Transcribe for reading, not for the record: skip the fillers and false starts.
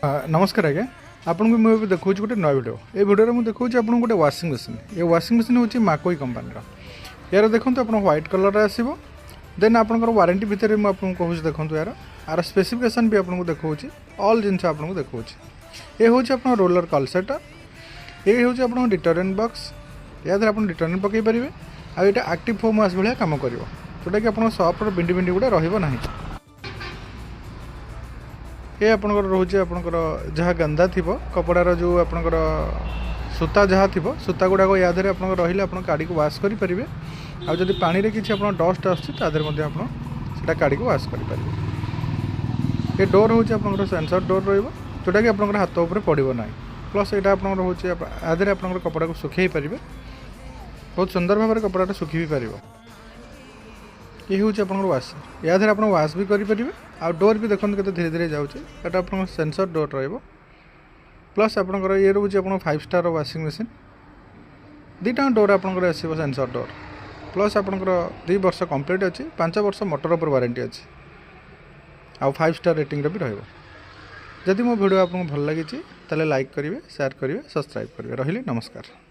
नमस्कार आज्ञा आपन को मुझे देखा गोटे नया वीडियो ये वीडियो में देखा आपको गोटे वाशिंग मशीन ये वाशिंग मशीन हूँ माकोई कंपानी यार देखो आप व्हाइट कलर आसो देन आपंकर वारंटी भितर मुझे कहूँ देखो यार आर स्पेसिफिकेशन भी आपको देखा ऑल जिन आपको देखा ये हूँ आप रोलर कलसेट ये हूँ आप डिटर्जेंट बॉक्स या आप डिटर्जेंट पकई पारे आ ये एक्टिव फोम वाश भाया कम कर जोटा कि आप सफ्टर बिंडी बिंडी गुड़ा रही ये आपंकर रोचे आपंकर जहाँ गंदा थी कपड़ार जो आपंकर सूता जहाँ थी सूता गुड़ाक या आप रही आप गाड़ी को वाश करेंगे आदि पानी में किसी डस्ट आसर आप गाड़ी को वाश करेंगे ये डोर हूँ आप सेंसर डोर रोटा कि आप हाथ उपर पड़ो ना प्लस यहाँ आप आदि आप कपड़ा को सुखई पारे बहुत सुंदर भाव में कपड़ा सुखी भी पार ये हूँ आप वाश या आप वाश भी करेंगे आ डोर भी देखते के धीरे धीरे जाऊँगी आप सेंसर डोर प्लस आपंकर ये रोचे आप 5 स्टार वाशिंग मशीन दुटा डोर आपंकर आसो सेंसर डोर प्लस आपंकर 2 वर्ष कंप्लीट अच्छी 5 वर्ष मोटर पर वारंटी अच्छी आ 5 स्टार रेटिंग भी रही मो वीडियो आपको भल लगी लाइक करेंगे शेयर करेंगे सब्सक्राइब करेंगे रही नमस्कार।